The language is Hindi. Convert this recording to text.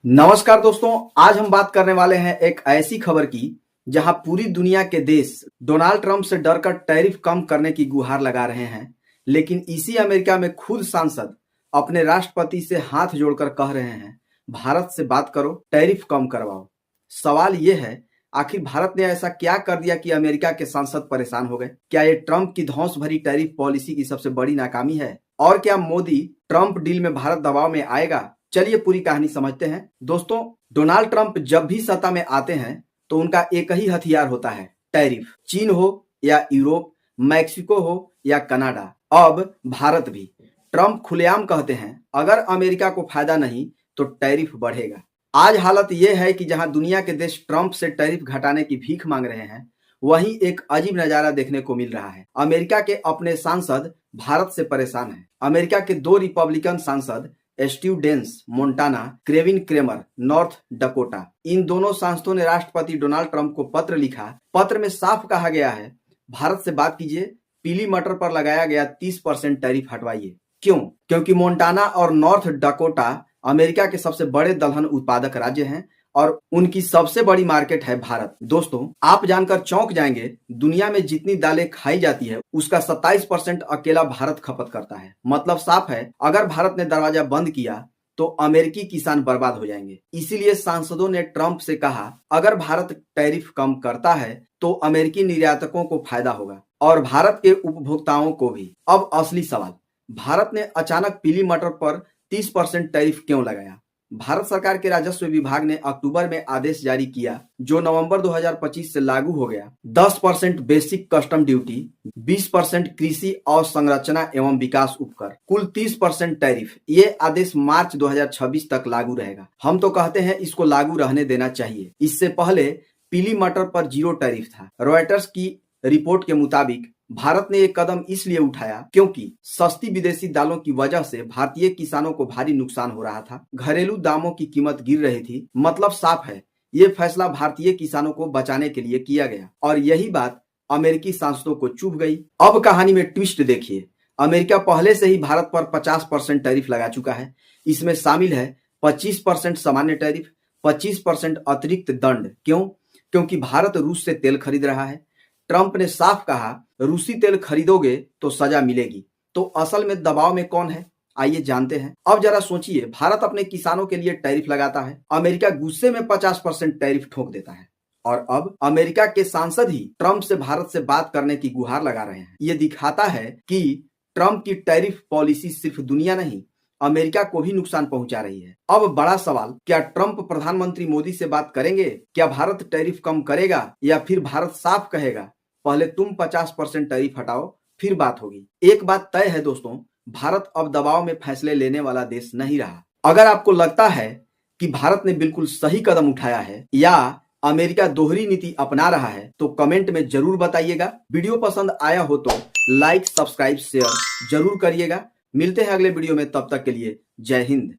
नमस्कार दोस्तों, आज हम बात करने वाले हैं एक ऐसी खबर की जहां पूरी दुनिया के देश डोनाल्ड ट्रंप से डरकर टैरिफ कम करने की गुहार लगा रहे हैं। लेकिन इसी अमेरिका में खुद सांसद अपने राष्ट्रपति से हाथ जोड़कर कह रहे हैं, भारत से बात करो, टैरिफ कम करवाओ। सवाल ये है, आखिर भारत ने ऐसा क्या कर दिया कि अमेरिका के सांसद परेशान हो गए? क्या ये ट्रंप की धौंस भरी टैरिफ पॉलिसी की सबसे बड़ी नाकामी है? और क्या मोदी ट्रंप डील में भारत दबाव में आएगा? चलिए पूरी कहानी समझते हैं। दोस्तों, डोनाल्ड ट्रंप जब भी सत्ता में आते हैं तो उनका एक ही हथियार होता है, टैरिफ। चीन हो या यूरोप, मैक्सिको हो या कनाडा, अब भारत भी। ट्रंप खुलेआम कहते हैं, अगर अमेरिका को फायदा नहीं तो टैरिफ बढ़ेगा। आज हालत यह है कि जहां दुनिया के देश ट्रंप से टैरिफ घटाने की भीख मांग रहे हैं, वहीं एक अजीब नजारा देखने को मिल रहा है। अमेरिका के अपने सांसद भारत से परेशान हैं। अमेरिका के दो रिपब्लिकन सांसद Steve Daines Montana, Kevin Cramer North Dakota, इन दोनों सांसदों ने राष्ट्रपति डोनाल्ड ट्रंप को पत्र लिखा। पत्र में साफ कहा गया है, भारत से बात कीजिए, पीली मटर पर लगाया गया 30% टैरिफ हटवाइए। क्यों? क्योंकि मोन्टाना और नॉर्थ डकोटा अमेरिका के सबसे बड़े दलहन उत्पादक राज्य हैं और उनकी सबसे बड़ी मार्केट है भारत। दोस्तों, आप जानकर चौंक जाएंगे, दुनिया में जितनी दालें खाई जाती है उसका 27% अकेला भारत खपत करता है। मतलब साफ है, अगर भारत ने दरवाजा बंद किया तो अमेरिकी किसान बर्बाद हो जाएंगे। इसीलिए सांसदों ने ट्रंप से कहा, अगर भारत टैरिफ कम करता है तो अमेरिकी निर्यातकों को फायदा होगा और भारत के उपभोक्ताओं को भी। अब असली सवाल, भारत ने अचानक पीली मटर पर 30% टैरिफ क्यों लगाया? भारत सरकार के राजस्व विभाग ने अक्टूबर में आदेश जारी किया, जो नवंबर 2025 से लागू हो गया। 10% बेसिक कस्टम ड्यूटी, 20% कृषि अवसंरचना एवं विकास उपकर, कुल 30% टैरिफ। ये आदेश मार्च 2026 तक लागू रहेगा। हम तो कहते हैं इसको लागू रहने देना चाहिए। इससे पहले पीली मटर पर 0 टैरिफ था। रॉयटर्स की रिपोर्ट के मुताबिक भारत ने एक कदम इसलिए उठाया क्योंकि सस्ती विदेशी दालों की वजह से भारतीय किसानों को भारी नुकसान हो रहा था। घरेलू दामों की कीमत गिर रही थी। मतलब साफ है, ये फैसला भारतीय किसानों को बचाने के लिए किया गया और यही बात अमेरिकी सांसदों को चुभ गई। अब कहानी में ट्विस्ट देखिए, अमेरिका पहले से ही भारत पर 50% टैरिफ लगा चुका है। इसमें शामिल है 25% सामान्य टैरिफ, 25% अतिरिक्त दंड। क्यों? क्योंकि भारत रूस से तेल खरीद रहा है। ट्रंप ने साफ कहा, रूसी तेल खरीदोगे तो सजा मिलेगी। तो असल में दबाव में कौन है, आइए जानते हैं। अब जरा सोचिए, भारत अपने किसानों के लिए टैरिफ लगाता है, अमेरिका गुस्से में 50% टैरिफ ठोक देता है और अब अमेरिका के सांसद ही ट्रंप से भारत से बात करने की गुहार लगा रहे हैं। ये दिखाता है कि ट्रंप की टैरिफ पॉलिसी सिर्फ दुनिया नहीं, अमेरिका को भी नुकसान पहुंचा रही है। अब बड़ा सवाल, क्या ट्रंप प्रधानमंत्री मोदी से बात करेंगे? क्या भारत टैरिफ कम करेगा या फिर भारत साफ कहेगा, पहले तुम 50% टैरिफ हटाओ फिर बात होगी? एक बात तय है दोस्तों, भारत अब दबाव में फैसले लेने वाला देश नहीं रहा। अगर आपको लगता है कि भारत ने बिल्कुल सही कदम उठाया है या अमेरिका दोहरी नीति अपना रहा है तो कमेंट में जरूर बताइएगा। वीडियो पसंद आया हो तो लाइक, सब्सक्राइब, शेयर जरूर करिएगा। मिलते हैं अगले वीडियो में, तब तक के लिए जय हिंद।